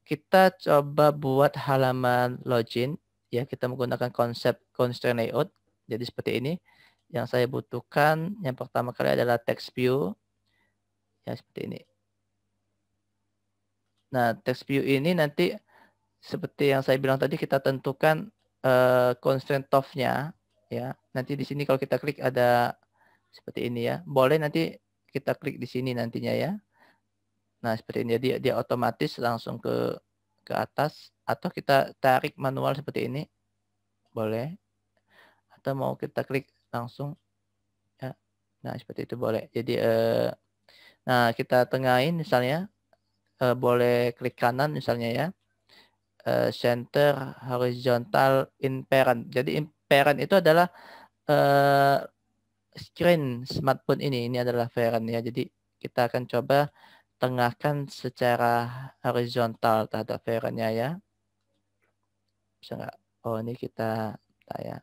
kita coba buat halaman login ya, kita menggunakan konsep constraint layout. Jadi seperti ini. Yang saya butuhkan yang pertama kali adalah text view. Ya, seperti ini. Nah, text view ini nanti seperti yang saya bilang tadi, kita tentukan constraint top-nya ya. Nanti di sini kalau kita klik ada seperti ini ya. Boleh nanti kita klik di sini nantinya ya. Nah, seperti ini dia otomatis langsung ke atas, atau kita tarik manual seperti ini. Boleh. Atau mau kita klik langsung ya. Nah, seperti itu boleh. Jadi nah, kita tengahin misalnya, boleh klik kanan misalnya ya. Center horizontal in parent. Jadi in parent itu adalah screen smartphone ini. Ini adalah parent ya. Jadi kita akan coba tengahkan secara horizontal terhadap parentnya ya. Bisa nggak? Oh, ini kita ya.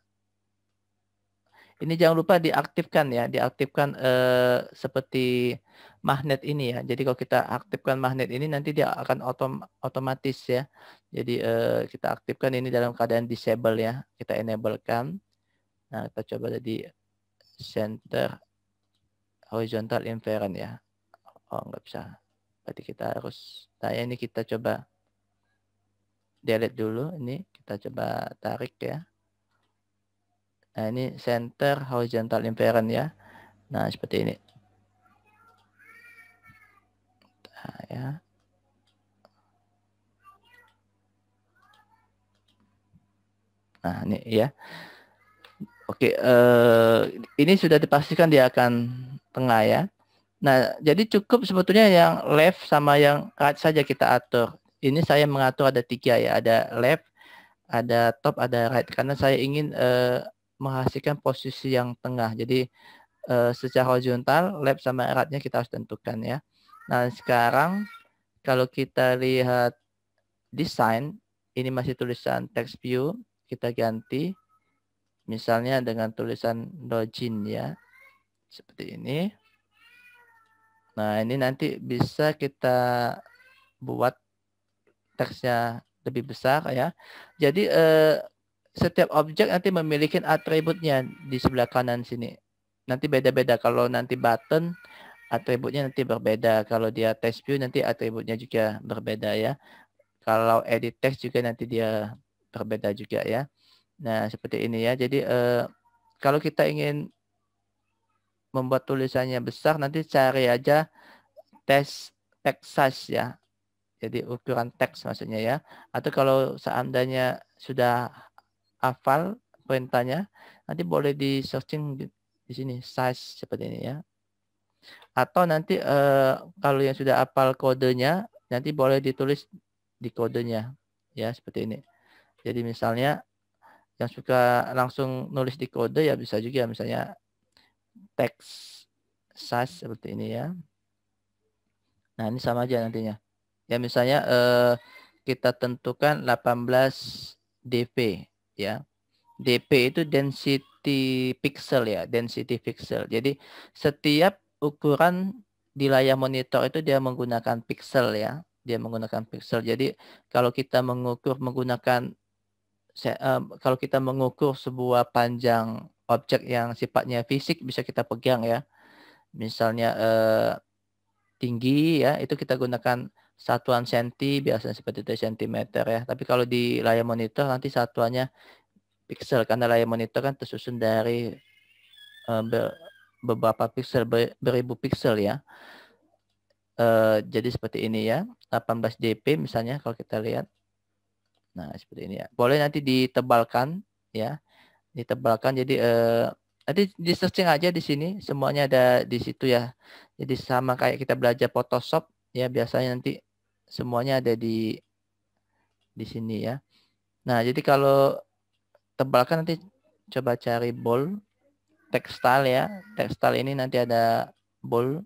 Ini jangan lupa diaktifkan ya, diaktifkan seperti magnet ini ya. Jadi kalau kita aktifkan magnet ini nanti dia akan otomatis ya. Jadi kita aktifkan ini dalam keadaan disable ya. Kita enablekan. Nah, kita coba jadi center horizontal inference ya. Oh, nggak bisa. Berarti kita harus, nah ini kita coba delete dulu. Ini kita coba tarik ya. Nah, ini center horizontal inference ya. Nah, seperti ini. Nah, ya. Nah, ini ya. Oke, ini sudah dipastikan dia akan tengah ya. Nah, jadi cukup sebetulnya yang left sama yang right saja kita atur. Ini saya mengatur ada 3 ya, ada left, ada top, ada right. Karena saya ingin menghasilkan posisi yang tengah. Jadi secara horizontal, left sama right-nya kita harus tentukan ya. Nah, sekarang kalau kita lihat design, ini masih tulisan text view, kita ganti. Misalnya dengan tulisan login ya. Seperti ini. Nah, ini nanti bisa kita buat teksnya lebih besar ya. Jadi setiap objek nanti memiliki atributnya di sebelah kanan sini. Nanti beda-beda. Kalau nanti button, atributnya nanti berbeda. Kalau dia text view, nanti atributnya juga berbeda ya. Kalau edit text juga nanti dia berbeda juga ya. Nah, seperti ini ya. Jadi kalau kita ingin membuat tulisannya besar, nanti cari aja text size ya. Jadi ukuran teks maksudnya ya. Atau kalau seandainya sudah hafal perintahnya, nanti boleh di searching di sini size seperti ini ya. Atau nanti kalau yang sudah hafal kodenya, nanti boleh ditulis di kodenya ya, seperti ini. Jadi misalnya yang suka langsung nulis di kode ya bisa juga, misalnya teks size seperti ini ya. Nah, ini sama aja nantinya. Ya, misalnya kita tentukan 18 dp ya. dp itu density pixel ya, density pixel. Jadi setiap ukuran di layar monitor itu dia menggunakan pixel ya. Dia menggunakan pixel. Jadi kalau kita kalau kita mengukur sebuah panjang objek yang sifatnya fisik, bisa kita pegang ya. Misalnya tinggi ya, itu kita gunakan satuan senti, biasanya seperti itu sentimeter ya. Tapi kalau di layar monitor nanti satuannya pixel, karena layar monitor kan tersusun dari beberapa pixel, beribu pixel ya. Jadi seperti ini ya, 18 dp misalnya kalau kita lihat. Nah, seperti ini ya. Boleh nanti ditebalkan ya, ditebalkan. Jadi nanti di searching aja di sini, semuanya ada di situ ya. Jadi sama kayak kita belajar Photoshop ya, biasanya nanti semuanya ada di sini ya. Nah, jadi kalau tebalkan nanti coba cari bold textile ya. Textile ini nanti ada bold.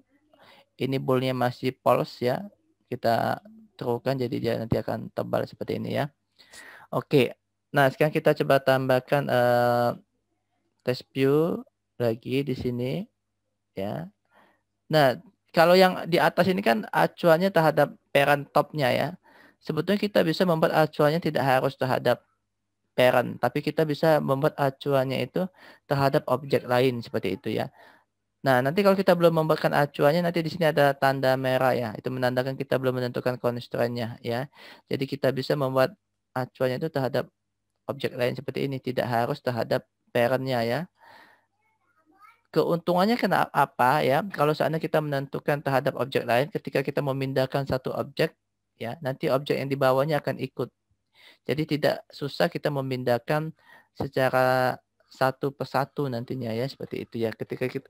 Ini boldnya masih false ya. Kita terukan jadi dia nanti akan tebal seperti ini ya. Oke. Nah, sekarang kita coba tambahkan text view lagi di sini ya. Nah, kalau yang di atas ini kan acuannya terhadap parent top-nya ya. sebetulnya kita bisa membuat acuannya tidak harus terhadap parent, tapi kita bisa membuat acuannya itu terhadap objek lain seperti itu ya. Nah, nanti kalau kita belum membuatkan acuannya, nanti di sini ada tanda merah ya. Itu menandakan kita belum menentukan constraint-nya ya. Jadi kita bisa membuat acuannya itu terhadap objek lain seperti ini, tidak harus terhadap parent-nya ya. Keuntungannya apa ya? Kalau seandainya kita menentukan terhadap objek lain, ketika kita memindahkan satu objek, ya nanti objek yang di bawahnya akan ikut. Jadi tidak susah kita memindahkan secara satu persatu nantinya ya seperti itu ya.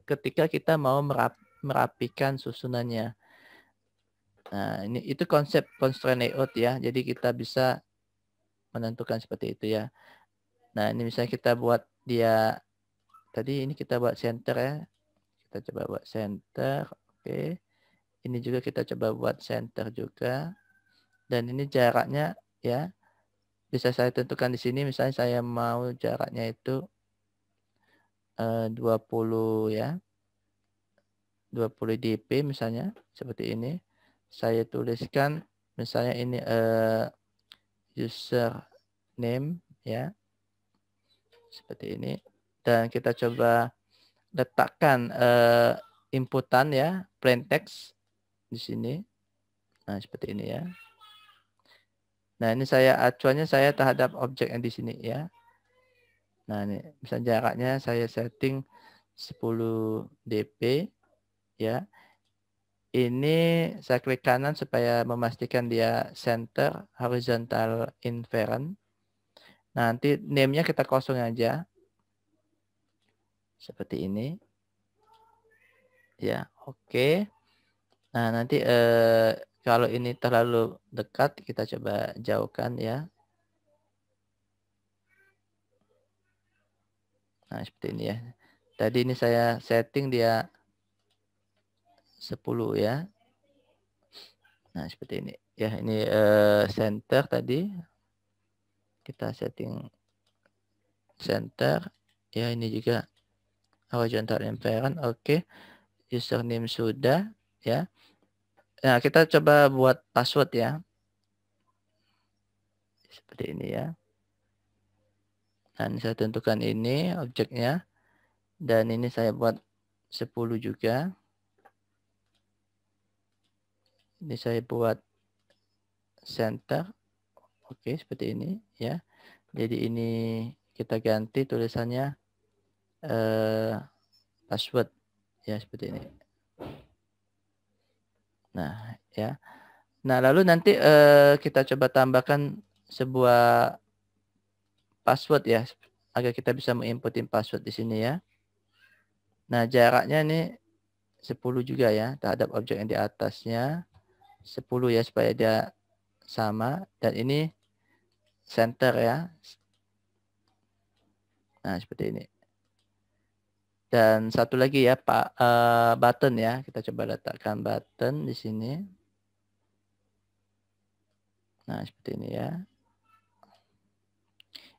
Ketika kita mau merapikan susunannya. Nah ini itu konsep constraint layout ya. Jadi kita bisa menentukan seperti itu ya. Nah ini misalnya kita buat dia tadi ini kita buat center ya. Kita coba buat center. Oke. Ini juga kita coba buat center juga. Dan ini jaraknya ya. Bisa saya tentukan di sini. Misalnya saya mau jaraknya itu 20 ya. 20 dp misalnya. Seperti ini. Saya tuliskan misalnya ini user name ya. Seperti ini. Dan kita coba letakkan inputan ya, plain text di sini. Nah, seperti ini ya. Nah, ini acuannya saya terhadap objek yang di sini ya. Nah, ini misalnya jaraknya saya setting 10 dp ya. Ini saya klik kanan supaya memastikan dia center horizontal inference. Nanti name-nya kita kosong aja. Seperti ini. Ya, oke. Nah, nanti kalau ini terlalu dekat, kita coba jauhkan ya. Nah, seperti ini ya. Tadi ini saya setting dia 10 ya. Nah, seperti ini. Ya, ini center tadi. Kita setting center. Ya, ini juga horizontal inference. Oke. Username sudah ya. Nah, kita coba buat password ya. Seperti ini ya. Dan saya tentukan ini objeknya. Dan ini saya buat 10 juga. Ini saya buat center. Oke, seperti ini ya. Jadi ini kita ganti tulisannya password ya seperti ini. Nah, ya. Nah, lalu nanti kita coba tambahkan sebuah password ya agar kita bisa menginputin password di sini ya. Nah, jaraknya ini 10 juga ya terhadap objek yang di atasnya. 10 ya supaya dia sama dan ini center ya. Nah, seperti ini. Dan satu lagi ya, Pak, button ya. Kita coba letakkan button di sini. Nah, seperti ini ya.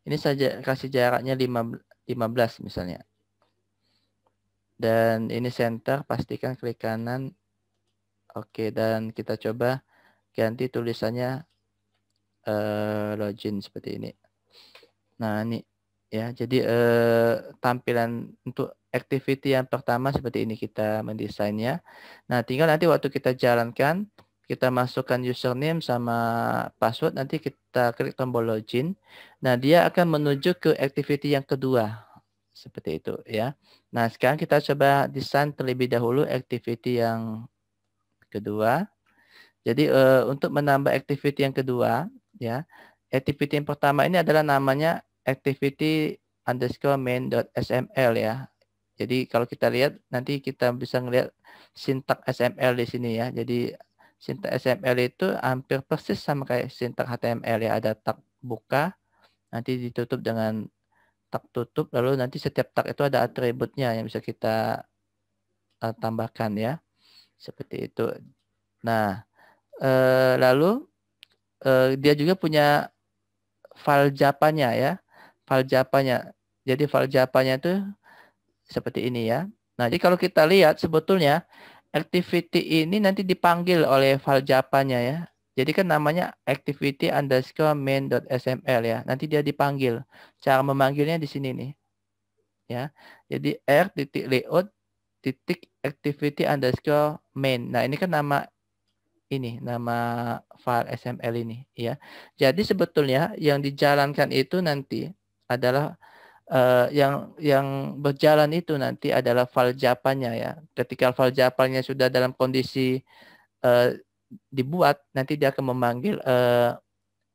Ini saja kasih jaraknya 15 misalnya. Dan ini center, pastikan klik kanan. Oke, dan kita coba ganti tulisannya login seperti ini. Nah, ini ya. Jadi tampilan untuk activity yang pertama seperti ini kita mendesainnya. Nah, tinggal nanti waktu kita jalankan, kita masukkan username sama password, nanti kita klik tombol login. Nah, dia akan menuju ke activity yang kedua. Seperti itu ya. Nah, sekarang kita coba desain terlebih dahulu activity yang kedua. Jadi untuk menambah activity yang kedua, ya, activity yang pertama ini adalah namanya activity underscore main.sml ya. Jadi kalau kita lihat nanti kita bisa ngelihat sintak SML di sini ya. Jadi sintak SML itu hampir persis sama kayak sintak HTML ya. Ada tag buka, nanti ditutup dengan tag tutup, lalu nanti setiap tag itu ada atributnya yang bisa kita tambahkan ya. Seperti itu. Nah, lalu dia juga punya file Java-nya ya. File Java-nya. Jadi file Java-nya itu seperti ini ya. Nah, jadi kalau kita lihat sebetulnya activity ini nanti dipanggil oleh file Java-nya ya. Jadi kan namanya activity underscore main.sml ya. Nanti dia dipanggil. Cara memanggilnya di sini nih. Ya. Jadi r titik layout titik activity underscore main. Nah, ini kan nama file XML ini ya. Jadi sebetulnya yang dijalankan itu nanti adalah yang berjalan itu nanti adalah file Java-nya ya. Ketika file Java-nya sudah dalam kondisi dibuat, nanti dia akan memanggil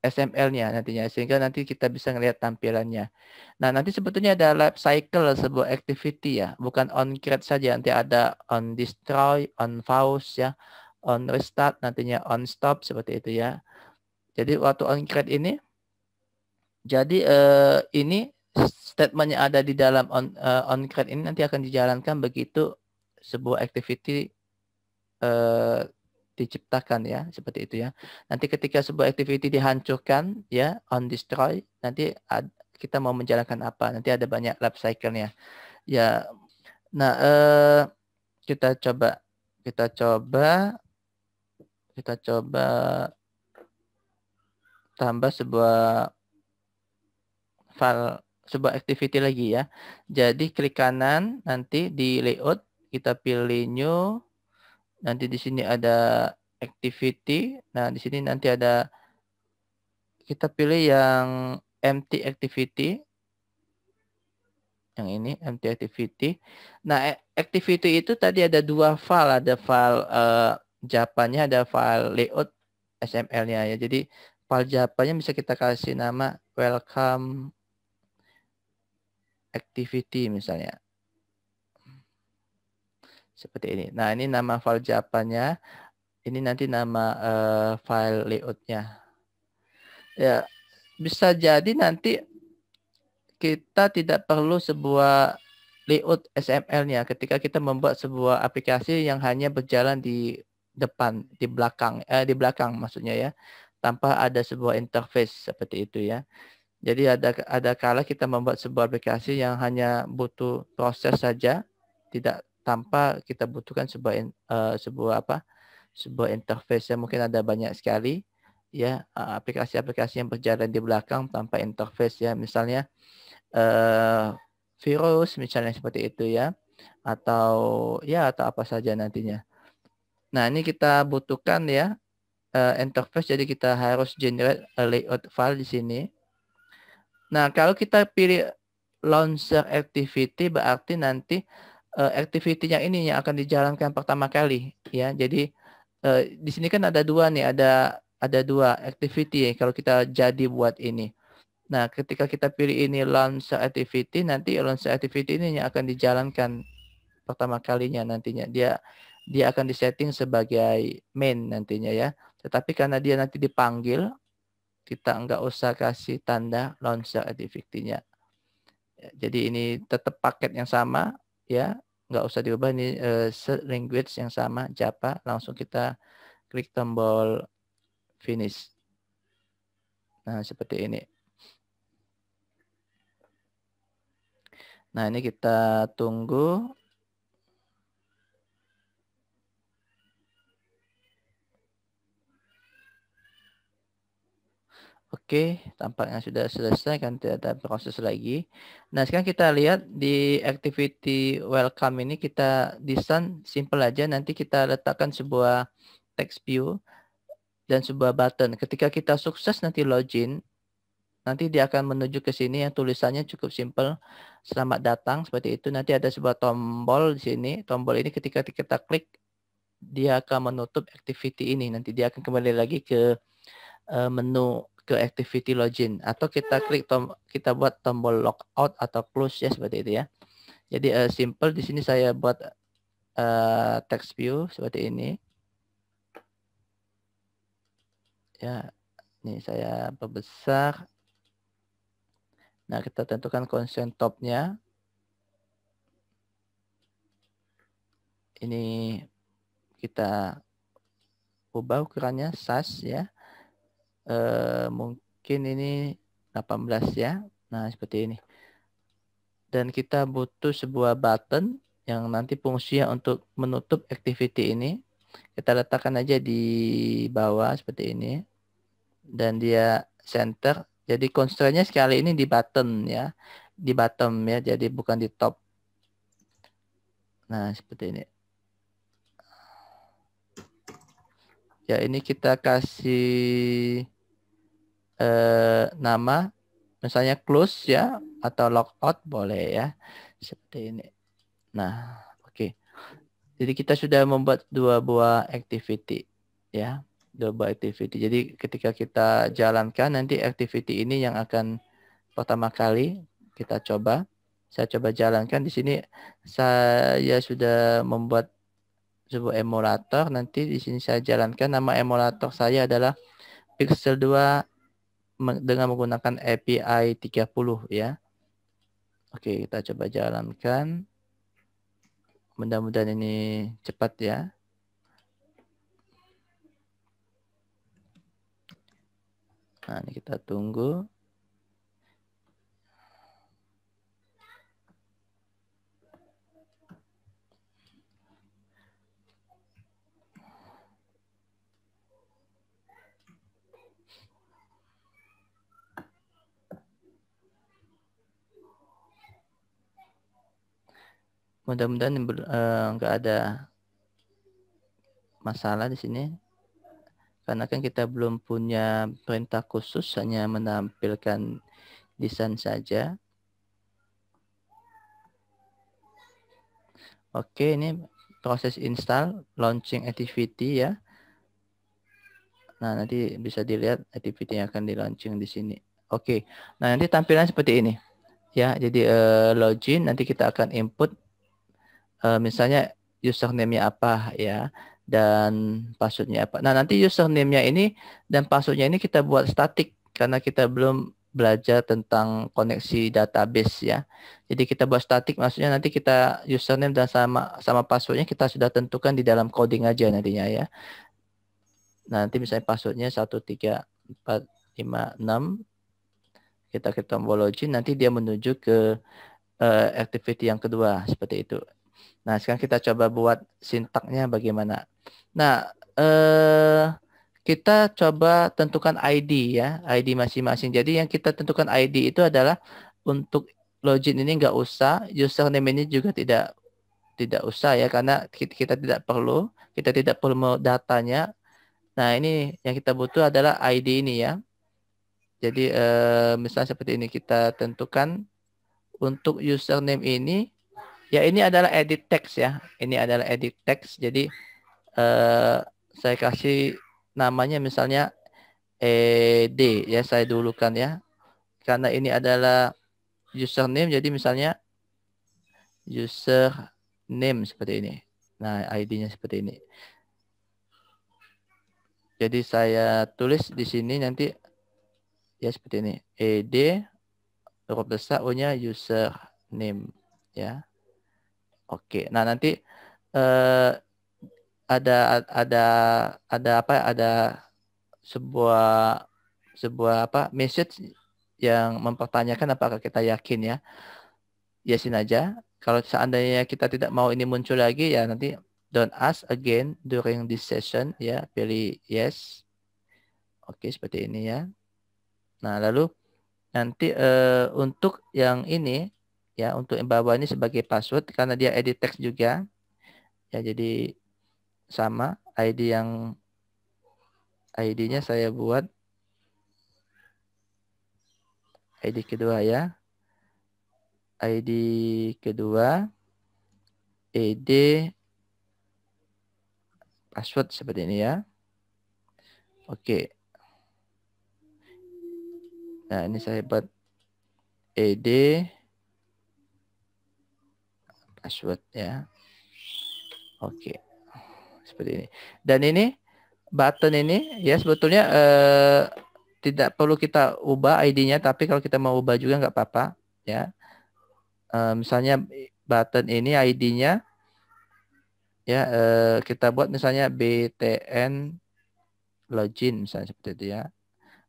XML-nya nantinya, sehingga nanti kita bisa melihat tampilannya. Nah, nanti sebetulnya ada life cycle sebuah activity ya, bukan on create saja, nanti ada on destroy, on pause ya, on restart, nantinya on stop seperti itu ya. Jadi waktu on create ini, jadi ini statement yang ada di dalam on create ini nanti akan dijalankan begitu sebuah activity diciptakan ya, seperti itu ya. Nanti ketika sebuah activity dihancurkan ya, on destroy, nanti kita mau menjalankan apa? Nanti ada banyak life cycle-nya. Ya. Nah, kita coba tambah sebuah file, sebuah activity lagi ya. Jadi klik kanan nanti di layout, kita pilih new. Nanti di sini ada activity. Nah, di sini nanti ada, kita pilih yang empty activity. Yang ini empty activity. Nah, activity itu tadi ada dua file, ada file Java-nya, ada file layout XML-nya ya. Jadi file Java-nya bisa kita kasih nama welcome activity misalnya. Seperti ini. Nah, ini nama file Java-nya. Ini nanti nama file layout-nya. Ya, bisa jadi nanti kita tidak perlu sebuah layout XML-nya ketika kita membuat sebuah aplikasi yang hanya berjalan di depan, di belakang maksudnya ya, tanpa ada sebuah interface seperti itu ya. Jadi ada kala kita membuat sebuah aplikasi yang hanya butuh proses saja, tidak tanpa kita butuhkan sebuah interface yang mungkin ada banyak sekali ya, aplikasi-aplikasi yang berjalan di belakang tanpa interface ya, misalnya virus misalnya seperti itu ya, atau apa saja nantinya. Nah, ini kita butuhkan ya interface, jadi kita harus generate a layout file di sini. Nah, kalau kita pilih launcher activity, berarti nanti activity-nya ini yang akan dijalankan pertama kali ya. Jadi di sini kan ada dua nih, ada dua activity ya kalau kita jadi buat ini. Nah, ketika kita pilih ini launcher activity, nanti launcher activity ini yang akan dijalankan pertama kalinya nantinya. Dia akan disetting sebagai main nantinya ya. Tetapi karena dia nanti dipanggil, kita nggak usah kasih tanda launcher activity-nya. Jadi ini tetap paket yang sama ya, nggak usah diubah, ini language yang sama Java. Langsung kita klik tombol finish. Nah, seperti ini. Nah, ini kita tunggu. Oke, tampaknya sudah selesai, kan tidak ada proses lagi. Nah, sekarang kita lihat di activity welcome ini, kita desain simple aja. Nanti kita letakkan sebuah text view dan sebuah button. Ketika kita sukses nanti login, nanti dia akan menuju ke sini yang tulisannya cukup simple. Selamat datang, seperti itu. Nanti ada sebuah tombol di sini. Tombol ini ketika kita klik, dia akan menutup activity ini. Nanti dia akan kembali lagi ke menu ke activity login, atau kita klik kita buat tombol logout atau close ya, seperti itu ya. Jadi simple di sini saya buat text view seperti ini. Ya, ini saya perbesar. Nah, kita tentukan constraint top-nya. Ini kita ubah ukurannya size ya. Mungkin ini 18 ya. Nah, seperti ini. Dan kita butuh sebuah button yang nanti fungsinya untuk menutup activity ini. Kita letakkan aja di bawah seperti ini. Dan dia center. Jadi constraint-nya sekali ini di button ya. Di bottom ya, jadi bukan di top. Nah, seperti ini. Ya, ini kita kasih nama, misalnya close ya, atau logout boleh ya. Seperti ini. Nah, oke. Jadi kita sudah membuat dua buah activity ya. Dua buah activity. Jadi ketika kita jalankan, nanti activity ini yang akan pertama kali kita coba. Saya coba jalankan di sini. Saya sudah membuat sebuah emulator. Nanti di sini saya jalankan. Nama emulator saya adalah Pixel 2 dengan menggunakan API 30 ya. Oke, kita coba jalankan. Mudah-mudahan ini cepat ya. Nah, ini kita tunggu. Mudah-mudahan nggak ada masalah di sini. Karena kan kita belum punya perintah khusus, hanya menampilkan desain saja. Oke, ini proses install, launching activity ya. Nah, nanti bisa dilihat activity yang akan di launching di sini. Oke, nah nanti tampilan seperti ini. Ya, jadi login, nanti kita akan input misalnya username-nya apa ya, dan password-nya apa. Nah, nanti username-nya ini dan password-nya ini kita buat statik karena kita belum belajar tentang koneksi database ya. Jadi kita buat statik, maksudnya nanti kita username dan sama password-nya kita sudah tentukan di dalam coding aja nantinya ya. Nanti misalnya password-nya 13456, kita tombol login, nanti dia menuju ke activity yang kedua seperti itu. Nah, sekarang kita coba buat sintaknya bagaimana. Nah, kita coba tentukan ID ya, ID masing-masing. Jadi yang kita tentukan ID itu adalah untuk login ini nggak usah, username ini juga tidak usah ya, karena kita tidak perlu datanya. Nah, ini yang kita butuh adalah ID ini ya. Jadi misalnya seperti ini, kita tentukan untuk username ini. Ya, ini adalah edit text ya. Ini adalah edit text. Jadi saya kasih namanya misalnya ed ya, saya dulukan ya. Karena ini adalah username, jadi misalnya username seperti ini. Nah, ID-nya seperti ini. Jadi saya tulis di sini nanti ya seperti ini. Ed huruf besar, O-nya username ya. Oke. Nah, nanti eh, ada apa? Ada sebuah apa? Message yang mempertanyakan apakah kita yakin ya. Yasin aja. Kalau seandainya kita tidak mau ini muncul lagi ya, nanti don't ask again during this session ya, pilih yes. Oke, seperti ini ya. Nah, lalu nanti untuk yang ini ya, untuk yang bawah ini sebagai password karena dia edit text juga. Ya, jadi sama ID-nya saya buat ID kedua ya. ID kedua ed password seperti ini ya. Oke. Nah, ini saya buat ed password ya. Oke. Seperti ini. Dan ini button ini ya sebetulnya tidak perlu kita ubah ID-nya, tapi kalau kita mau ubah juga nggak apa-apa ya. Misalnya button ini ID-nya ya kita buat misalnya btn login misalnya seperti itu ya.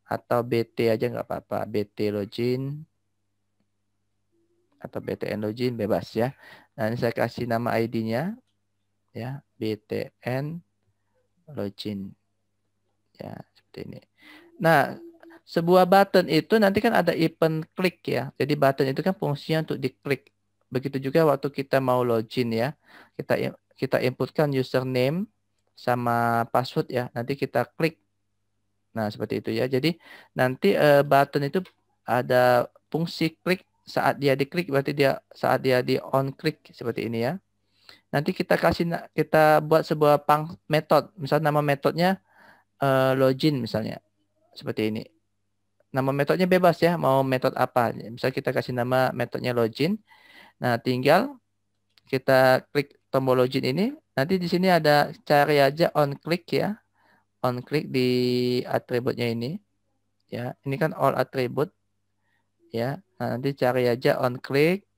Atau bt aja nggak apa-apa, bt login atau btn login bebas ya. Nah, ini saya kasih nama ID-nya ya, btn login. Ya, seperti ini. Nah, sebuah button itu nanti kan ada event klik ya. Jadi button itu kan fungsinya untuk diklik. Begitu juga waktu kita mau login ya. Kita inputkan username sama password ya. Nanti kita klik. Nah, seperti itu ya. Jadi nanti button itu ada fungsi klik. Saat dia diklik berarti saat dia di on klik seperti ini ya. Nanti kita buat sebuah method. Misal nama metodenya login misalnya. Seperti ini. Nama metodenya bebas ya, mau metode apa. Misal kita kasih nama metodenya login. Nah, tinggal kita klik tombol login ini. Nanti di sini ada cari aja on click ya. On click di atributnya ini. Ya, ini kan all attribute. Ya, nah, nanti cari aja on click.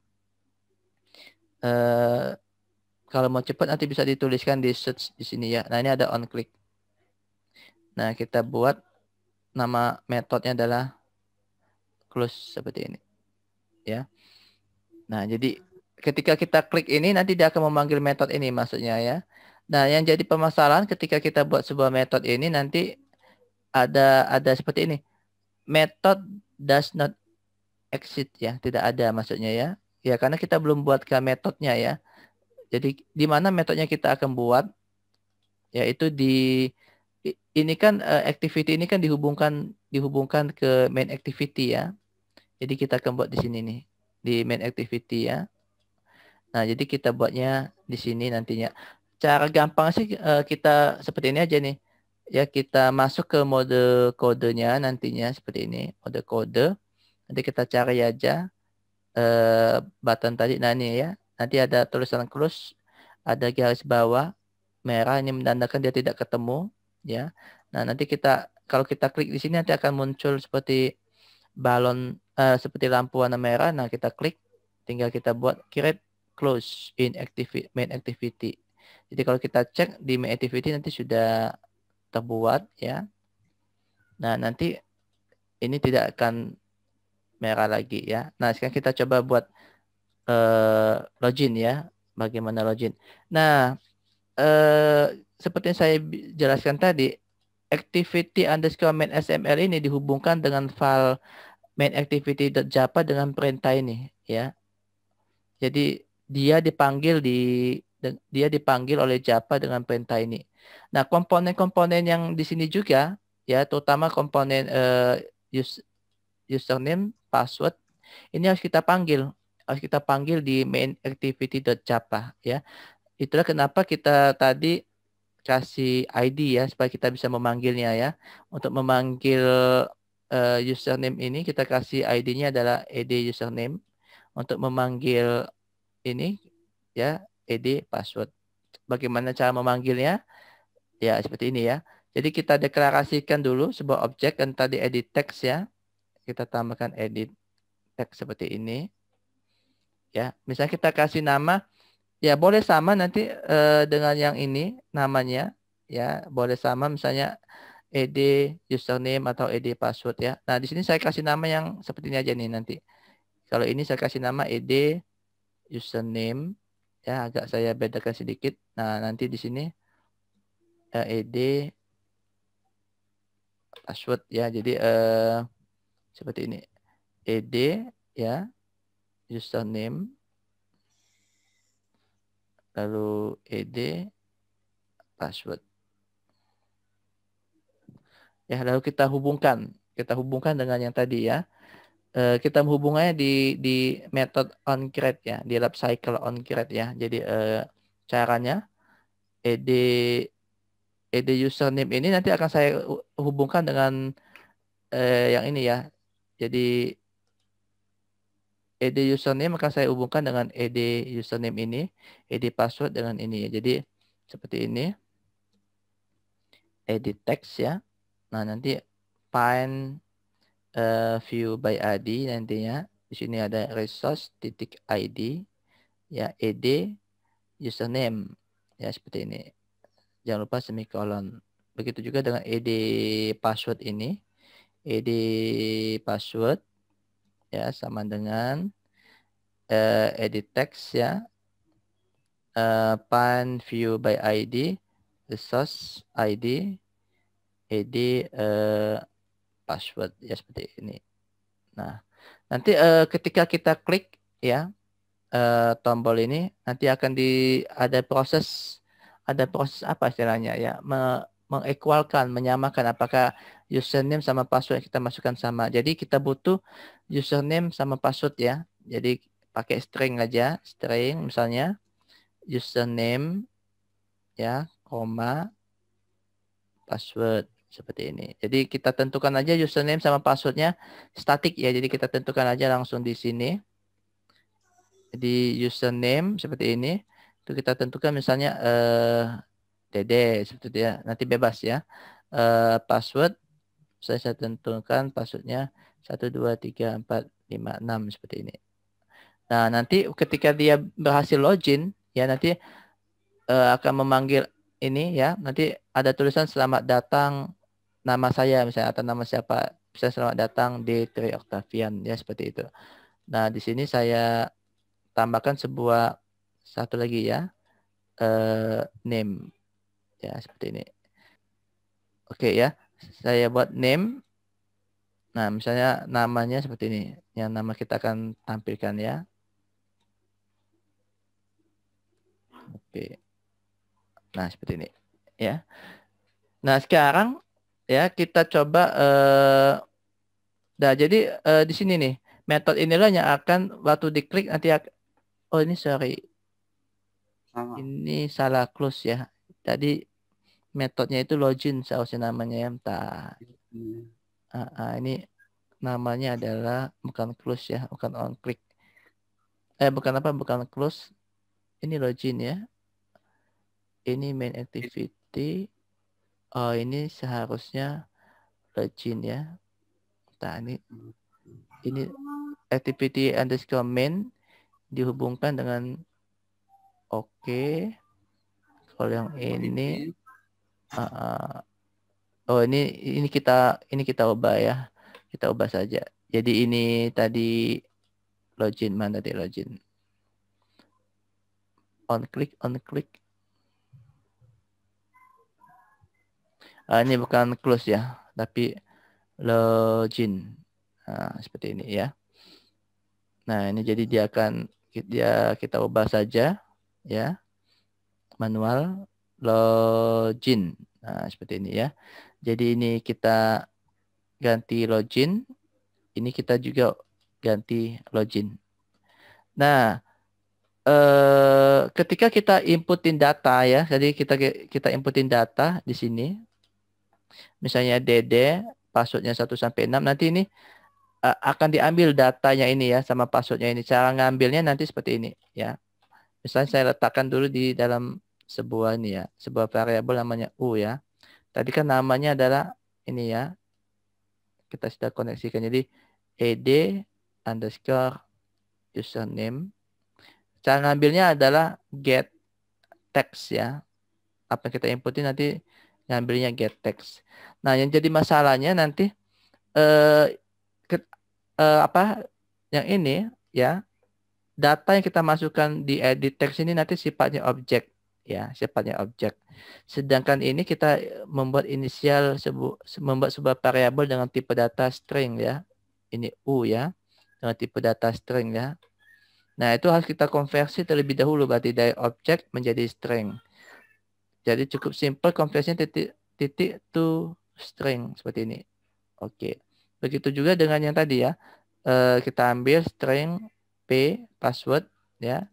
Kalau mau cepat nanti bisa dituliskan di search di sini ya. Nah, ini ada on click. Nah, kita buat nama metodenya adalah close seperti ini. Ya. Nah, jadi ketika kita klik ini nanti dia akan memanggil metode ini maksudnya ya. Nah, yang jadi permasalahan ketika kita buat sebuah metode ini nanti ada seperti ini. Method does not exist ya, tidak ada maksudnya ya. Ya, karena kita belum buatkan metodenya ya. Jadi di mana metodenya kita akan buat yaitu ini kan activity ini kan dihubungkan ke main activity ya. Jadi kita akan buat di sini nih, di main activity ya. Nah, jadi kita buatnya di sini nantinya. Cara gampang sih kita seperti ini aja nih. Ya, kita masuk ke mode kodenya nantinya seperti ini, mode kode. Nanti kita cari aja button tadi. Nah, ini ya. Nanti ada tulisan close, ada garis bawah merah ini menandakan dia tidak ketemu, ya. Nah, nanti kalau kita klik di sini nanti akan muncul seperti balon seperti lampu warna merah. Nah, kita klik, tinggal kita buat create close in main activity. Jadi kalau kita cek di main activity nanti sudah terbuat ya. Nah, nanti ini tidak akan merah lagi ya. Nah, sekarang kita coba buat login ya. Bagaimana login? Nah, seperti yang saya jelaskan tadi, activity underscore main SML ini dihubungkan dengan file main activity.java dengan perintah ini ya. Jadi dia dipanggil oleh Java dengan perintah ini. Nah, komponen-komponen yang di sini juga ya, terutama komponen username, password, ini harus kita panggil di main activity.java ya. Itulah kenapa kita tadi kasih ID ya supaya kita bisa memanggilnya ya. Untuk memanggil username ini kita kasih ID-nya adalah ed username. Untuk memanggil ini ya ed password. Bagaimana cara memanggilnya? Ya seperti ini ya. Jadi kita deklarasikan dulu sebuah objek dan tadi edit text ya. Kita tambahkan edit text seperti ini. Ya, misalnya kita kasih nama ya boleh sama nanti dengan yang ini namanya ya, boleh sama misalnya ed username atau ed password ya. Nah, di sini saya kasih nama yang seperti ini aja nih nanti. Kalau ini saya kasih nama ed username ya, agak saya bedakan sedikit. Nah, nanti di sini ed password ya. Jadi seperti ini. Ed ya username lalu ed password. Ya, lalu kita hubungkan dengan yang tadi ya. Kita menghubungkannya di method onCreate ya, di lab cycle onCreate ya. Jadi caranya ed username ini nanti akan saya hubungkan dengan yang ini ya. Jadi ed username akan saya hubungkan dengan ed username ini, ed password dengan ini ya. Jadi seperti ini. Edit text ya. Nah, nanti find view by ID nantinya. Di sini ada resource titik ID ya, ed username ya, seperti ini. Jangan lupa semikolon. Begitu juga dengan ed password ini. Ed password ya sama dengan edit text ya. Find view by ID resource ID, id, password ya seperti ini. Nah, nanti ketika kita klik ya tombol ini, nanti akan ada proses apa istilahnya ya, mengequalkan, menyamakan apakah username sama password yang kita masukkan sama. Jadi kita butuh username sama password ya. Jadi pakai string aja, string misalnya username ya, koma password seperti ini. Jadi kita tentukan aja username sama passwordnya statik ya. Jadi kita tentukan aja langsung di sini. Jadi username seperti ini. Itu kita tentukan misalnya Dede seperti itu ya. Nanti bebas ya. Password saya tentukan passwordnya 1 2 3 4 5 6 seperti ini. Nah, nanti ketika dia berhasil login ya, nanti akan memanggil ini ya. Nanti ada tulisan selamat datang nama saya misalnya atau nama siapa. Bisa selamat datang D3 Octavian ya seperti itu. Nah, di sini saya tambahkan satu lagi ya. Name ya seperti ini. Oke ya. Saya buat name. Nah, misalnya namanya seperti ini. Yang nama kita akan tampilkan ya. Oke. Nah, seperti ini. Ya. Nah, sekarang ya kita coba nah, jadi di sini nih, metode inilah yang akan waktu diklik nanti oh ini sorry. Ini salah close ya. Tadi metodenya itu login seharusnya namanya ya. Entah. Ini namanya adalah bukan close ya, bukan on click. Bukan close. Ini login ya. Ini main activity. Oh, ini seharusnya login ya. Nah, ini activity underscore main dihubungkan dengan oke. Kalau yang ini oh ini kita ubah ya. Kita ubah saja. Jadi ini tadi login, mana tadi login? On click. Ini bukan close ya, tapi login. Nah, seperti ini ya. Nah, ini jadi kita ubah saja ya. Manual login. Nah, seperti ini ya. Jadi ini kita ganti login. Ini kita juga ganti login. Nah, ketika kita inputin data ya, jadi kita inputin data di sini. Misalnya Dede, passwordnya 1 sampai 6. Nanti ini akan diambil datanya ini ya sama passwordnya ini. Cara ngambilnya nanti seperti ini ya. Misalnya saya letakkan dulu di dalam sebuah ini ya, sebuah variabel namanya U ya. Tadi kan namanya adalah ini ya. Kita sudah koneksikan. Jadi ed underscore username. Cara ngambilnya adalah get text ya. Apa yang kita inputin nanti ngambilnya get text. Nah, yang jadi masalahnya nanti yang ini ya, data yang kita masukkan di edit text ini nanti sifatnya objek ya, sifatnya objek. Sedangkan ini kita membuat membuat sebuah variabel dengan tipe data string ya. Ini U ya, dengan tipe data string ya. Nah, itu harus kita konversi terlebih dahulu berarti dari objek menjadi string. Jadi cukup simple konversinya titik to string seperti ini. Oke. Begitu juga dengan yang tadi ya. Kita ambil string P password ya.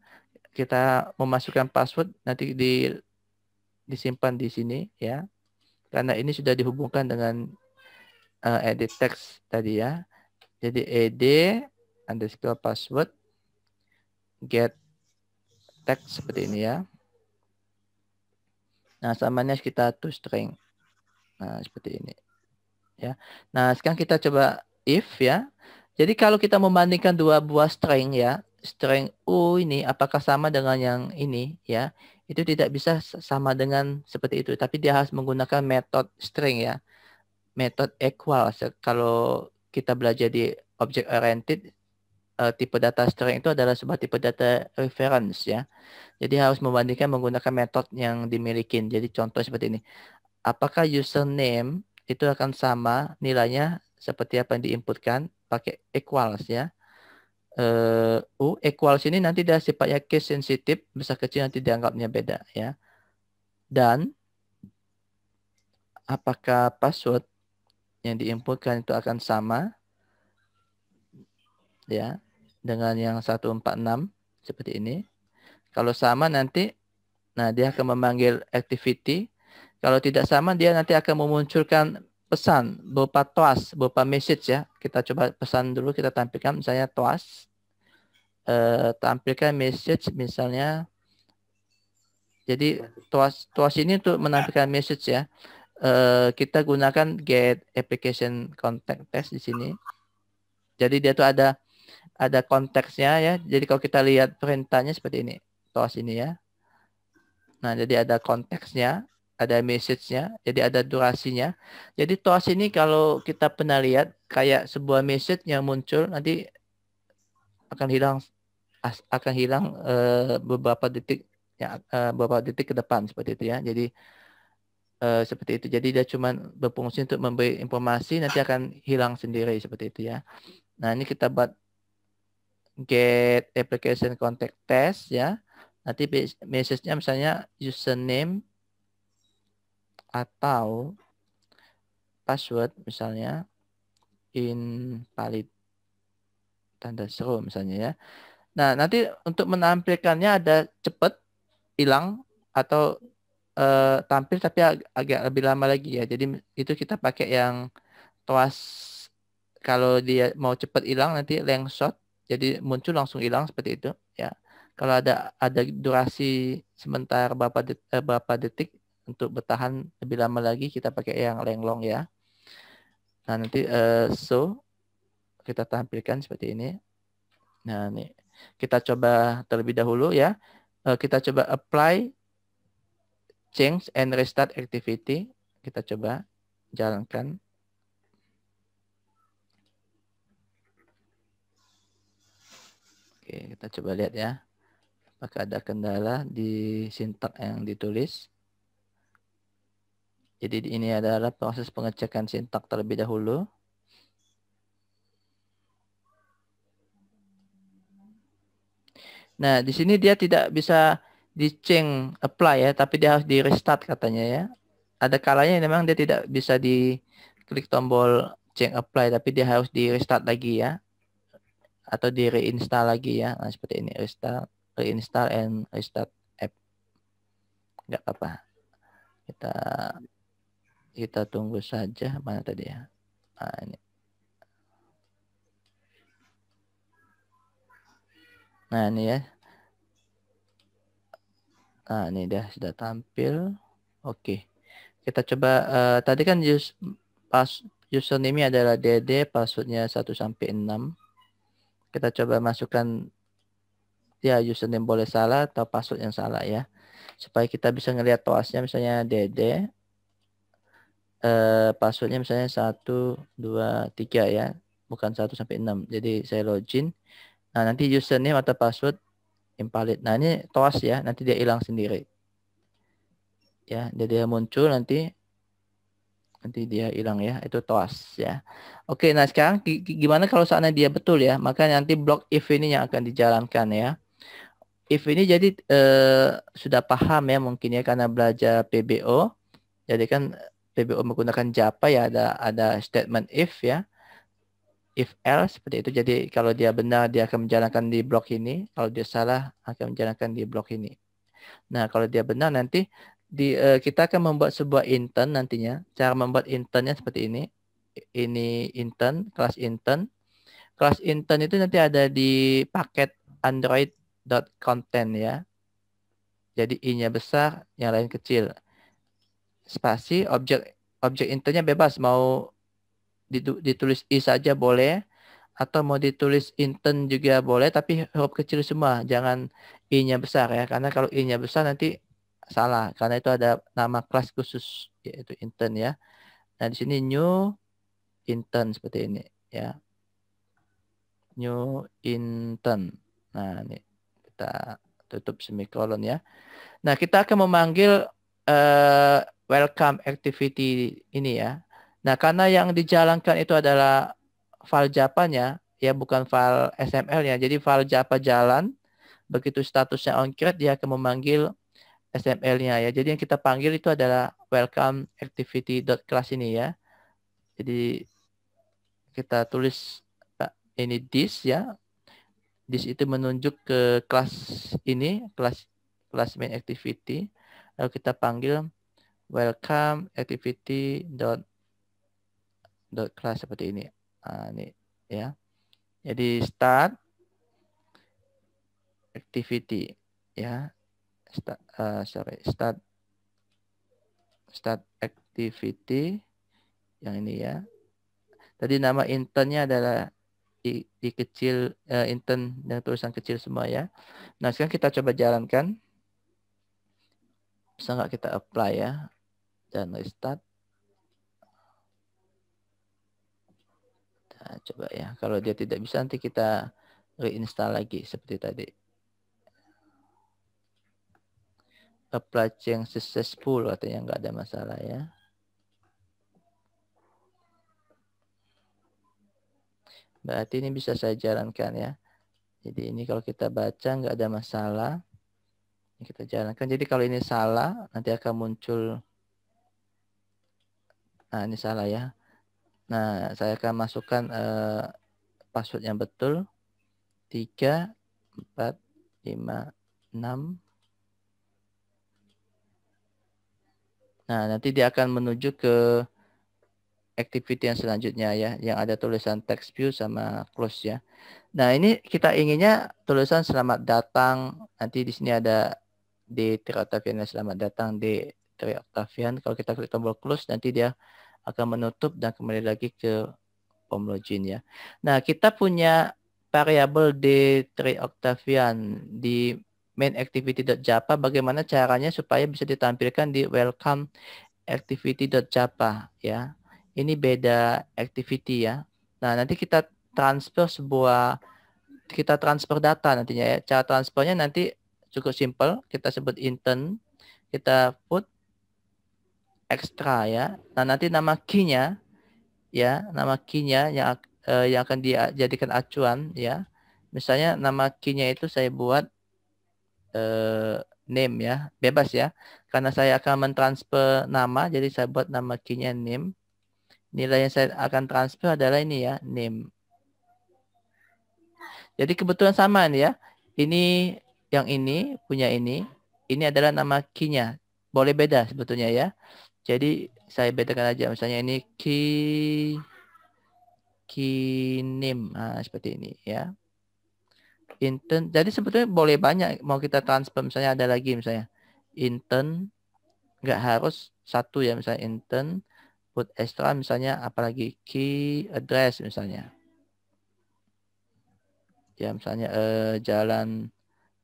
Kita memasukkan password nanti disimpan di sini ya. Karena ini sudah dihubungkan dengan edit text tadi ya. Jadi ed underscore password get text seperti ini ya. Nah, samanya kita to string. Nah, seperti ini. Ya. Nah, sekarang kita coba if ya. Jadi kalau kita membandingkan dua buah string ya, string U ini apakah sama dengan yang ini ya, itu tidak bisa sama dengan seperti itu. Tapi dia harus menggunakan metode string ya. Metode equal. Kalau kita belajar di object oriented, tipe data string itu adalah sebuah tipe data reference ya. Jadi harus membandingkan menggunakan metode yang dimiliki. Jadi contoh seperti ini. Apakah username itu akan sama nilainya seperti apa yang diinputkan pakai equals ya. Equals ini nanti dia sifatnya case sensitive, besar kecil nanti dianggapnya beda ya. Dan apakah password yang diinputkan itu akan sama ya dengan yang 146 seperti ini. Kalau sama nanti dia akan memanggil activity. Kalau tidak sama dia nanti akan memunculkan pesan berupa toast, berupa message ya. Kita coba pesan dulu, kita tampilkan misalnya toast. Tampilkan message misalnya. Jadi toast ini untuk menampilkan message ya. Kita gunakan get application contact test di sini. Jadi dia tuh ada konteksnya ya. Jadi kalau kita lihat perintahnya seperti ini, toast ini ya. Nah, jadi ada konteksnya, ada message-nya, jadi ada durasinya. Jadi toast ini kalau kita pernah lihat kayak sebuah message yang muncul nanti akan hilang beberapa detik ya, beberapa detik ke depan seperti itu ya. Jadi seperti itu. Jadi dia cuma berfungsi untuk memberi informasi, nanti akan hilang sendiri seperti itu ya. Nah, ini kita buat get application contact test ya. Nanti message-nya misalnya username atau password misalnya invalid tanda seru misalnya ya. Nah, nanti untuk menampilkannya ada cepat, hilang atau tampil tapi agak lebih lama lagi ya. Jadi itu kita pakai yang toast. Kalau dia mau cepat hilang nanti length shot, jadi muncul langsung hilang seperti itu ya. Kalau ada durasi sebentar berapa detik untuk bertahan lebih lama lagi kita pakai yang length long ya. Nah nanti kita tampilkan seperti ini. Nah ini kita coba terlebih dahulu ya. Kita coba apply change and restart activity. Kita coba jalankan. Oke, kita coba lihat ya. Apakah ada kendala di sintak yang ditulis. Jadi ini adalah proses pengecekan sintak terlebih dahulu. Nah, di sini dia tidak bisa di-change apply ya, tapi dia harus di-restart katanya ya. Ada kalanya memang dia tidak bisa di-klik tombol change apply, tapi dia harus di-restart lagi ya. Atau di-reinstall lagi ya. Nah, seperti ini, reinstall and restart app. Enggak apa-apa. Kita tunggu saja, mana tadi ya. Nah, ini. Nah, ini ya. Nah, ini sudah tampil. Oke. Kita coba tadi kan username adalah DD, passwordnya 1 sampai 6. Kita coba masukkan ya username boleh salah atau password yang salah ya. Supaya kita bisa ngelihat toasnya misalnya DD. Passwordnya misalnya 1 2 3 ya, bukan 1 sampai 6. Jadi saya login. Nah, nanti username atau password invalid. Nah, ini toas ya, nanti dia hilang sendiri. Ya, dia muncul nanti dia hilang ya, itu toas ya. Oke, nah sekarang gimana kalau seandainya dia betul ya, maka nanti blok if ini yang akan dijalankan ya. If ini jadi sudah paham ya mungkin ya karena belajar PBO. Jadi kan PBO menggunakan Java ya, ada statement if ya. If else seperti itu. Jadi kalau dia benar dia akan menjalankan di blok ini, kalau dia salah akan menjalankan di blok ini. Nah, kalau dia benar nanti kita akan membuat sebuah intern nantinya. Cara membuat internnya seperti ini. Ini intern, kelas intern. Kelas intern itu nanti ada di paket android.content ya. Jadi I-nya besar, yang lain kecil. Spasi, objek internnya bebas. Mau ditulis I saja boleh. Atau mau ditulis intern juga boleh. Tapi huruf kecil semua. Jangan I-nya besar ya. Karena kalau I-nya besar nanti salah karena itu ada nama kelas khusus yaitu intern ya. Nah, di sini new intern seperti ini ya. new intern. Nah, ini kita tutup semikolon ya. Nah, kita akan memanggil welcome activity ini ya. Nah, karena yang dijalankan itu adalah file Java-nya, ya bukan file XML-nya. Jadi file Java jalan, begitu statusnya on-create, dia akan memanggil XML-nya ya. Jadi yang kita panggil itu adalah welcome activity.class ini ya. Jadi kita tulis ini this ya. This itu menunjuk ke kelas ini, kelas main activity. Lalu kita panggil welcome activity dot class seperti ini. Nah, ini ya. Jadi start activity ya. Start activity yang ini ya. Tadi nama internnya adalah di kecil intern dan tulisan kecil semua ya. Nah, sekarang kita coba jalankan. Bisa nggak kita apply ya dan restart. Nah, coba ya. Kalau dia tidak bisa nanti kita reinstall lagi seperti tadi. Apply change successful katanya nggak ada masalah ya. Berarti ini bisa saya jalankan ya. Jadi ini kalau kita baca nggak ada masalah. Ini kita jalankan. Jadi kalau ini salah nanti akan muncul. Nah ini salah ya. Nah saya akan masukkan password yang betul. 3, 4, 5, 6. Nah nanti dia akan menuju ke activity yang selanjutnya ya, yang ada tulisan text view sama close ya. Nah ini kita inginnya tulisan selamat datang. Nanti di sini ada D. Octavian, selamat datang D. Octavian. Kalau kita klik tombol close nanti dia akan menutup dan kembali lagi ke form login ya. Nah kita punya variabel D. Octavian di main activity.java. Bagaimana caranya supaya bisa ditampilkan di welcome activity.java ya. Ini beda activity ya. Nah, nanti kita transfer data nantinya ya. Cara transfernya nanti cukup simple. Kita sebut intern, kita put extra ya. Nah, nanti nama key-nya ya, nama key-nya yang akan dijadikan acuan ya. Misalnya nama key-nya itu saya buat name ya, bebas ya. Karena saya akan mentransfer nama, jadi saya buat nama key-nya name. Nilai yang saya akan transfer adalah ini ya, name. Jadi kebetulan sama nih ya. Ini yang ini punya ini. Ini adalah nama key-nya. Boleh beda sebetulnya ya. Jadi saya bedakan aja. Misalnya ini key name. Nah, seperti ini ya. Intern. Jadi sebetulnya boleh banyak. Mau kita transfer misalnya ada lagi misalnya. Intern. Nggak harus satu ya. Misalnya intern. Put extra misalnya apalagi key address misalnya. Ya misalnya Jalan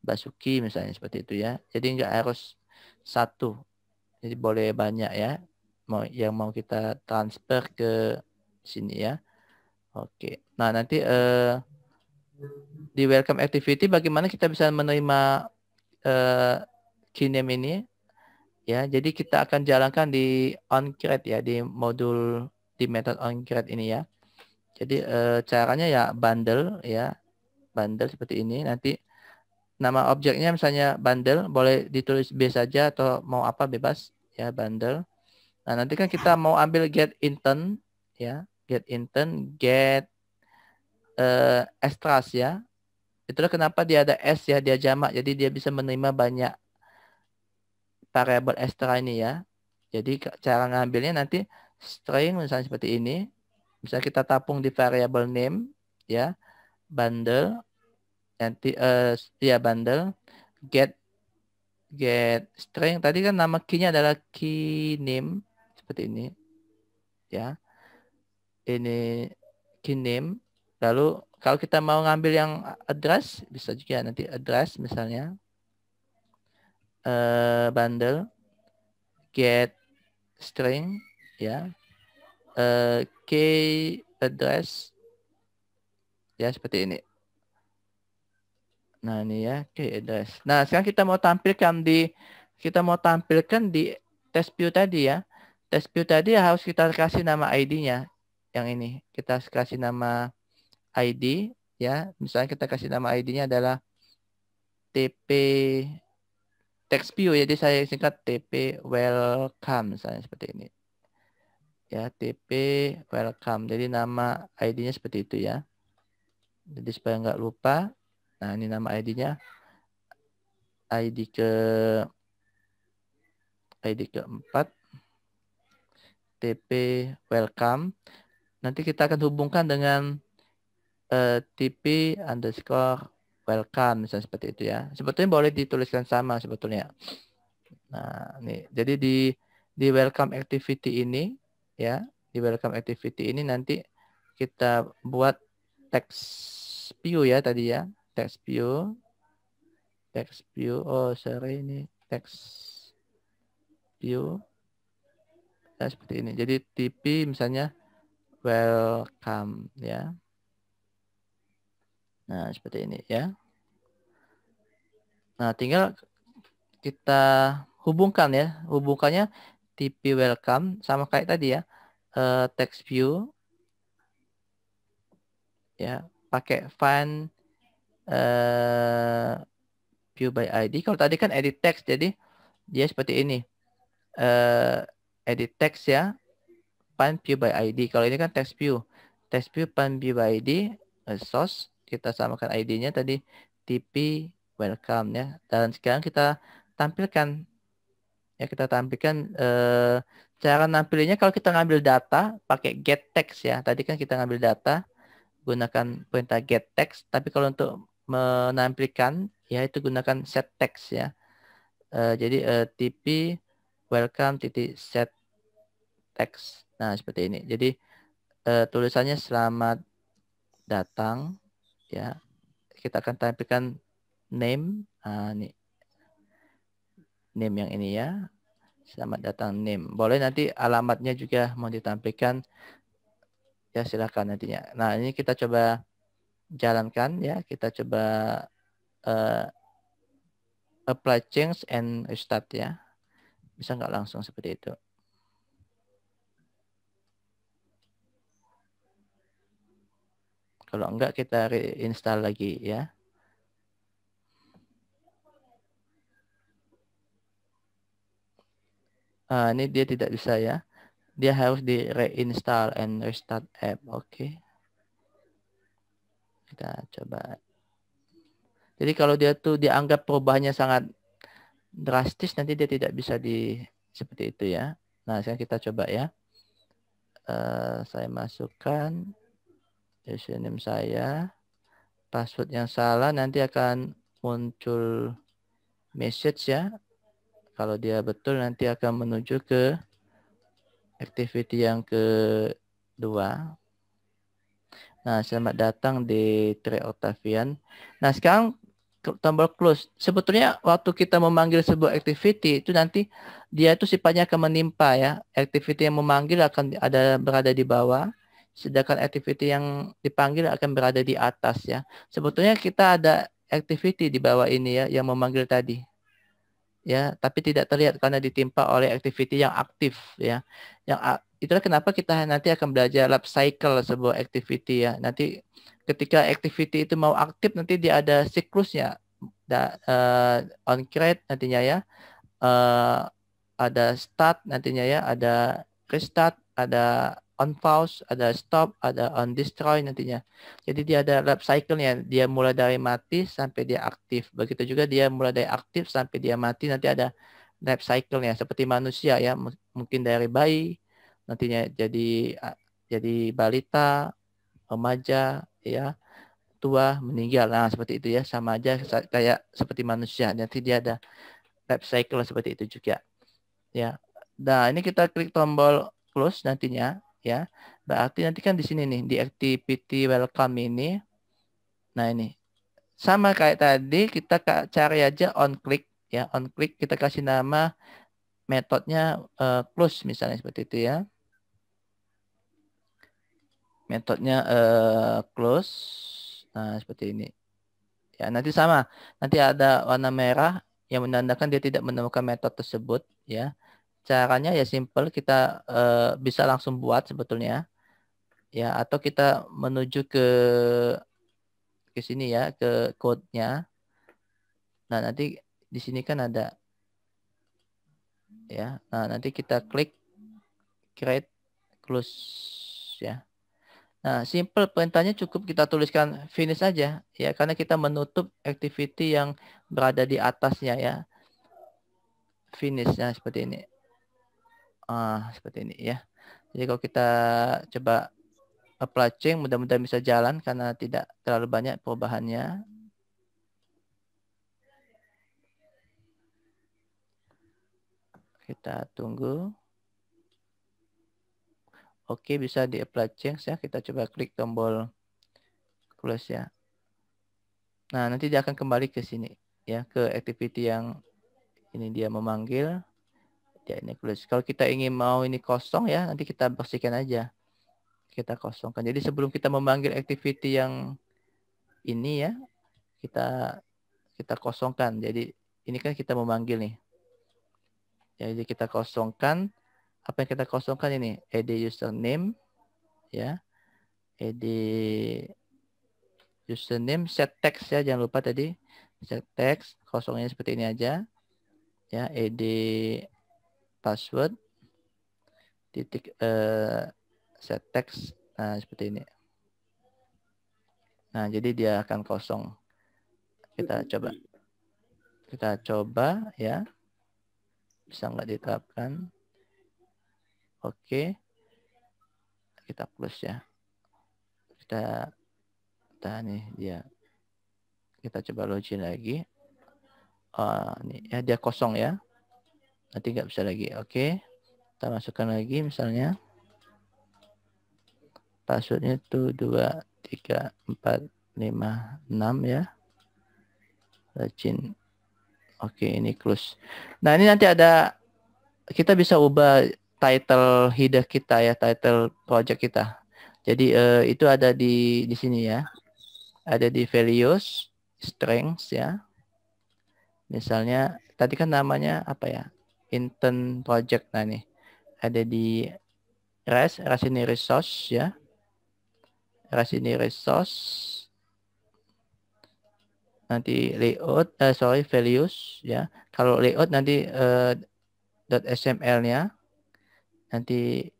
Basuki misalnya seperti itu ya. Jadi nggak harus satu. Jadi boleh banyak ya. Yang mau kita transfer ke sini ya. Oke. Nah nanti di welcome activity bagaimana kita bisa menerima key name ini ya. Jadi kita akan jalankan di onCreate ya, di modul di method onCreate ini ya. Jadi caranya ya bundle ya. Bundle seperti ini. Nanti nama objeknya misalnya bundle, boleh ditulis B saja atau mau apa bebas ya bundle. Nah nanti kan kita mau ambil get intern ya, get intern, get extras ya. Itulah kenapa dia ada S ya, dia jamak, jadi dia bisa menerima banyak variabel extra ini ya. Jadi cara ngambilnya nanti string misalnya seperti ini, bisa kita tampung di variabel name ya, bundle, nanti ya bundle, get string tadi kan nama key-nya adalah key name seperti ini ya. Ini key name. Lalu kalau kita mau ngambil yang address bisa juga nanti address misalnya bundle get string ya. Key address ya seperti ini. Nah, ini ya, address. Nah, sekarang kita mau tampilkan di test view tadi ya. Test view tadi harus kita kasih nama ID-nya. Yang ini, kita kasih nama ID ya. Misalnya kita kasih nama ID-nya adalah TP text view, jadi saya singkat TP welcome misalnya seperti ini. Ya, TP welcome. Jadi nama ID-nya seperti itu ya. Jadi supaya nggak lupa. Nah, ini nama ID-nya. ID keempat. TP welcome. Nanti kita akan hubungkan dengan TP underscore welcome misalnya seperti itu ya. Sebetulnya boleh dituliskan sama sebetulnya. Nah, nih. Jadi di welcome activity ini ya, di welcome activity ini nanti kita buat text view ya tadi ya. Text view. Oh, sorry ini text view. Ya, seperti ini. Jadi TP misalnya welcome ya. Nah, seperti ini ya. Nah, tinggal kita hubungkan ya. Hubungkannya TP welcome sama kayak tadi ya. Text view ya, pakai find view by ID. Kalau tadi kan edit text, jadi dia seperti ini. Edit text ya, find view by ID. Kalau ini kan text view. Text view find view by ID, source, kita samakan ID-nya tadi TP welcome ya. Dan sekarang kita tampilkan ya, kita tampilkan cara nampilinnya. Kalau kita ngambil data pakai get text ya. Tadi kan kita ngambil data gunakan perintah get text, tapi kalau untuk menampilkan ya itu gunakan set text ya. Jadi TP welcome titik set text. Nah, seperti ini. Jadi tulisannya selamat datang ya. Kita akan tampilkan name. Nih. Name yang ini ya. Selamat datang name. Boleh nanti alamatnya juga mau ditampilkan. Ya, silakan nantinya. Nah, ini kita coba jalankan ya. Kita coba apply change and restart ya. Bisa nggak langsung seperti itu. Kalau enggak kita reinstall lagi ya. Ini dia tidak bisa ya. Dia harus di reinstall and restart app. Oke. Kita coba. Jadi kalau dia tuh dianggap perubahannya sangat drastis, nanti dia tidak bisa seperti itu ya. Nah, sekarang kita coba ya. Saya masukkan username saya. Password yang salah nanti akan muncul message ya. Kalau dia betul nanti akan menuju ke activity yang kedua. Nah, selamat datang di Tre Octavian. Nah, sekarang tombol close. Sebetulnya waktu kita memanggil sebuah activity itu nanti dia itu sifatnya akan menimpa ya. Activity yang memanggil akan berada di bawah, sedangkan activity yang dipanggil akan berada di atas ya. Sebetulnya kita ada activity di bawah ini ya yang memanggil tadi. Ya, tapi tidak terlihat karena ditimpa oleh activity yang aktif ya. Itulah kenapa kita nanti akan belajar life cycle sebuah activity ya. Nanti ketika activity itu mau aktif nanti dia ada siklusnya. On create nantinya ya. Ada start nantinya ya, ada restart, ada on pause, ada stop, ada on destroy nantinya. Jadi dia ada life cycle-nya. Dia mulai dari mati sampai dia aktif. Begitu juga dia mulai dari aktif sampai dia mati, nanti ada life cycle-nya. Seperti manusia ya, mungkin dari bayi, nantinya jadi balita, remaja, ya, tua, meninggal. Nah, seperti itu ya. Sama aja kayak seperti manusia. Nanti dia ada life cycle seperti itu juga. Ya. Nah, ini kita klik tombol close nantinya ya. Berarti nanti kan di sini nih di activity welcome ini. Nah, ini sama kayak tadi kita cari aja on click ya. On click kita kasih nama metodenya close misalnya seperti itu ya. Metodenya close. Nah, seperti ini. Ya, nanti sama. Nanti ada warna merah yang menandakan dia tidak menemukan metode tersebut. Ya, caranya ya simple. Kita bisa langsung buat sebetulnya. Ya, atau kita menuju ke sini ya, ke code-nya. Nah, nanti di sini kan ada ya. Nah, nanti kita klik create close ya. Nah, simple perintahnya cukup kita tuliskan finish aja ya, karena kita menutup activity yang berada di atasnya ya. Finishnya seperti ini. Seperti ini ya. Jadi kalau kita coba apply change, mudah-mudahan bisa jalan karena tidak terlalu banyak perubahannya. Kita tunggu. Oke, bisa di apply change ya. Kita coba klik tombol close ya. Nah, nanti dia akan kembali ke sini ya, ke activity yang ini dia memanggil. Ya, ini close. Kalau kita ingin mau ini kosong ya, nanti kita bersihkan aja. Kita kosongkan. Jadi sebelum kita memanggil activity yang ini ya, kita kosongkan. Jadi ini kan kita memanggil nih. Jadi kita kosongkan. Apa yang kita kosongkan ini? Id username ya. Id username, set text ya, jangan lupa tadi set text, kosongnya seperti ini aja. Ya, id password titik set text. Nah, seperti ini. Nah, jadi dia akan kosong. Kita coba ya. Bisa nggak diterapkan? Oke. Kita close ya. Kita nih dia. Kita coba login lagi. Ini ya, dia kosong ya. Nanti nggak bisa lagi. Oke. Kita masukkan lagi misalnya. Passwordnya itu 2, 3, 4, 5, 6 ya. Login. Oke, ini close. Nah, ini nanti ada, kita bisa ubah title header kita ya, title project kita. Jadi itu ada di sini ya. Ada di values, strengths ya. Misalnya tadi kan namanya apa ya? Intern project. Nah nih ada di res ini resource ya. Res ini resource. Nanti layout, values ya. Kalau layout nanti .sml-nya. Nanti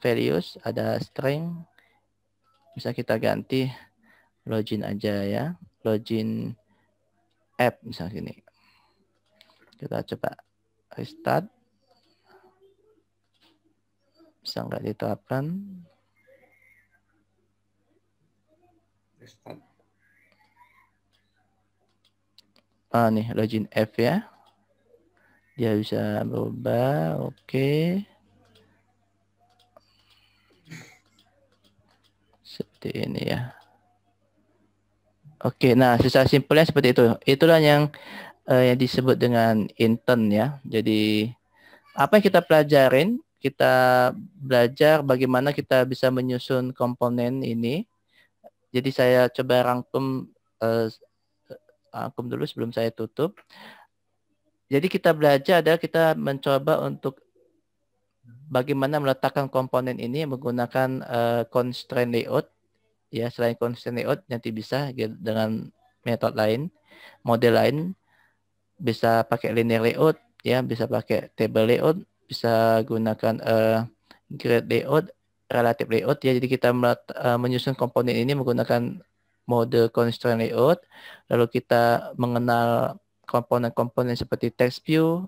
values ada string. Bisa kita ganti login aja ya. Login app misalnya gini. Kita coba restart. Bisa nggak diterapkan? Restart. Nih login F ya. Dia bisa berubah. Oke. Seperti ini ya. Oke, nah secara simpelnya seperti itu. Itulah yang disebut dengan intern ya. Jadi apa yang kita pelajarin? Kita belajar bagaimana kita bisa menyusun komponen ini. Jadi saya coba rangkum dulu sebelum saya tutup. Jadi kita belajar adalah kita mencoba untuk bagaimana meletakkan komponen ini menggunakan constraint layout. Ya, selain constraint layout nanti bisa dengan metode lain, model lain, bisa pakai linear layout, ya, bisa pakai table layout, bisa gunakan grid layout, relative layout. Ya, jadi kita menyusun komponen ini menggunakan mode constraint layout. Lalu kita mengenal komponen-komponen seperti text view,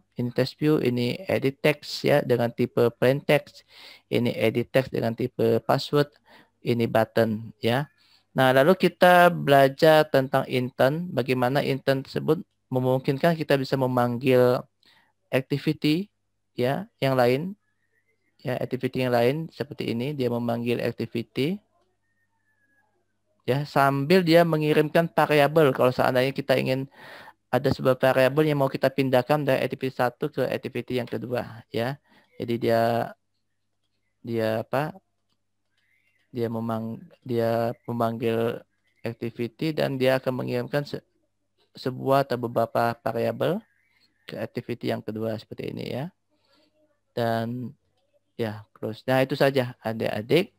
ini edit text ya dengan tipe plain text, ini edit text dengan tipe password, ini button ya. Nah, lalu kita belajar tentang intern, bagaimana intern tersebut memungkinkan kita bisa memanggil activity ya yang lain, ya activity yang lain seperti ini, dia memanggil activity ya sambil dia mengirimkan variabel kalau seandainya kita ingin ada sebuah variabel yang mau kita pindahkan dari activity 1 ke activity yang kedua ya. Jadi dia apa? Dia memanggil activity dan dia akan mengirimkan sebuah atau beberapa variabel ke activity yang kedua seperti ini ya. Dan ya close. Nah itu saja adik-adik.